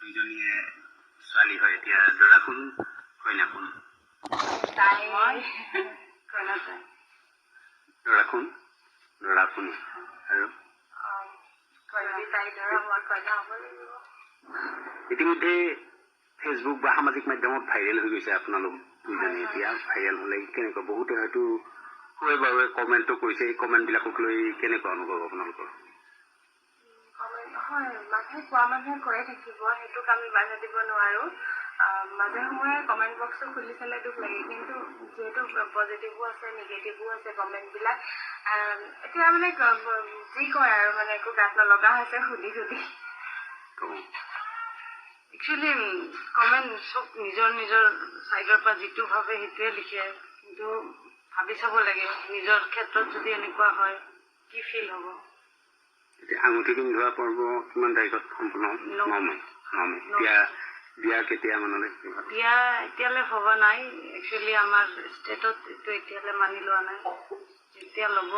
দুইজনীয়ে ছোৱালী হয় এতিয়া দৰা কোন কইনা কোন দৰা কোন আৰু ইতিমধ্যে ফেচবুক বা সামাজিক মাধ্যমত ভাইৰেল হৈ গৈছে আপোনালোক দুইজনে এতিয়া ভাইৰেল হলে কেনেকুৱা বহুতে হয়তো হয় বাৰু কমেণ্টো কৰিছে এই কমেণ্টবিলাকক লৈ কেনেকুৱা অনুভৱ আপোনালোকৰ হয় মানুহে কোৱা মানুহে কৈয়ে থাকিব সেইটোক আমি বাধা দিব নোৱাৰো মাজে সময়ে কমেণ্ট বক্সটো খুলি চালে দুখ লাগে কিন্তু যিহেতু পজিটিভো আছে নিগেটিভো আছে কমেণ্টবিলাক এতিয়া মানে যি কয় আৰু মানে একো গাত নলগা হৈছে সুধি একচুৱেলি কমেণ্ট চব নিজৰ চাইডৰ পৰা যিটো ভাবে সেইটোৱে লিখে কিন্তু ভাবি চাব লাগে নিজৰ ক্ষেত্ৰত যদি এনেকুৱা হয় কি ফিল হ'ব আঙুঠি পিন্ধোৱা পৰ্ব কিমান তাৰিখত সম্পূৰ্ণ বিয়া কেতিয়া মানলৈ বিয়া এতিয়ালৈ ভবা নাই একচুৱেলি আমাৰ ষ্টেটত এইটো এতিয়ালৈ মানি লোৱা নাই যেতিয়া ল'ব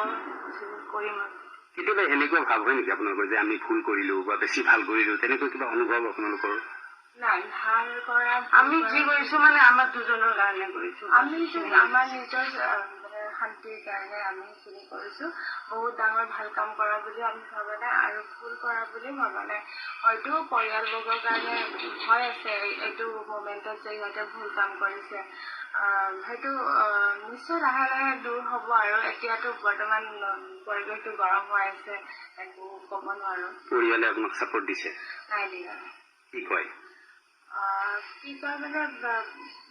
কৰিম আৰু কেতিয়াবা এনেকুৱা ভাৱ হয় নেকি আপোনালোকৰ যে আমি ভুল কৰিলো বা বেছি ভাল কৰিলো তেনেকুৱা কিবা অনুভৱ আপোনালোকৰ নাই ভাল কৰা আমি যি কৰিছো মানে আমাৰ দুজনৰ কাৰণে কৰিছো আমি আমাৰ নিজৰ শান্তিৰ কাৰণে আমি সেইখিনি কৰিছো বহুত ডাঙৰ ভাল কাম কৰা বুলি আমি ভবা নাই আৰু ভুল কৰা বুলি ভবা নাই হয়তো পৰিয়ালবৰ্গৰ কাৰণে ভয় আছে এইটো মমেণ্টত যে সিহঁতে ভুল কাম কৰিছে সেইটো নিশ্চয় লাহে লাহে দূৰ হ'ব আৰু এতিয়াতো বৰ্তমান পৰিৱেশটো গৰম হৈ আছে একো ক'ব নোৱাৰো পৰিয়ালে আপোনাক ছাপৰ্ট দিছে নাই দিয়া কি কয় মানে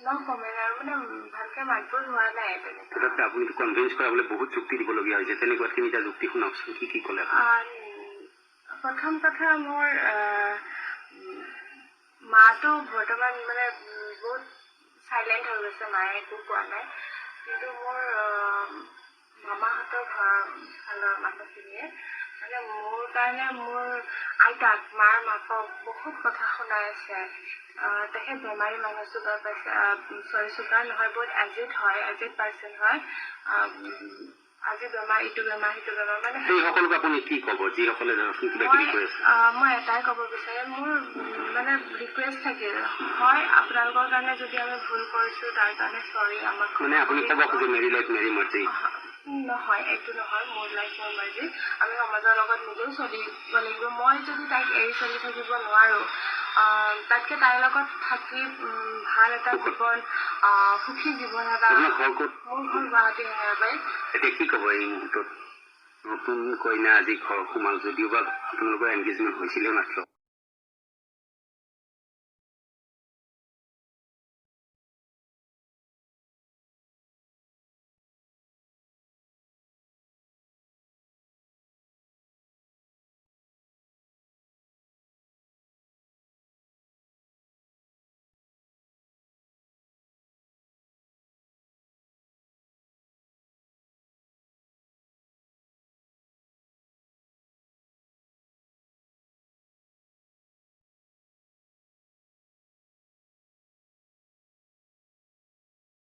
নকমেন আৰু মানে ভালকে মাতব হোৱা নাই তেনেকৈ আপুনি কনভিন্স কৰাবলৈ বহুত যুক্তি দিবলগীয়া হৈছে তেনেকুৱা তিনিটা যুক্তি শুনাওকচোন কি ক'লে প্ৰথম কথা মোৰ মাটো বৰ্তমান মানে বহুত চাইলেণ্ট হৈ গৈছে মায়ে একো কোৱা নাই কিন্তু মোৰ মামাহঁতৰ ফালৰ মানুহখিনিয়ে মানে মোৰ কাৰণে মোৰ আইতাক মাৰ মাকক বহুত কথা শুনাই আছে তেখেত বেমাৰী মানুহ চুগাৰ পাইছে চুগাৰ নহয় বহুত এজিড পাৰ্চন হয় আজি বেমাৰ ইটো বেমাৰ সিটো বেমাৰ মানে সেইসকলক আপুনি কি ক'ব যিসকলে মই এটাই ক'ব বিচাৰিম মোৰ মানে ৰিকুৱেষ্ট থাকিল হয় আপোনালোকৰ কাৰণে যদি আমি ভুল কৰিছো তাৰ কাৰণে চৰি আমাক মানে আপুনি ক'ব খোজে মেৰি লাইফ মেৰি মাৰ্জি নহয় এইটো নহয় মোৰ লাইফ মোৰ মাৰ্জি আমি সমাজৰ লগত নিজেও চলিব লাগিব মই যদি তাইক এৰি চলি থাকিব নোৱাৰো তাতকে তাইৰ লগত থাকি ভাল এটা জীৱন সুখী জীৱন এটা মোৰ ঘৰ গুৱাহাটী হেঙেৰাবাৰীত এতিয়া কি ক'ব এই মুহূৰ্তত নতুন কইনা আজি ঘৰ সোমাল যদিও বা আপোনালোকৰ এংগেজমেণ্ট হৈছিলে মাত্ৰ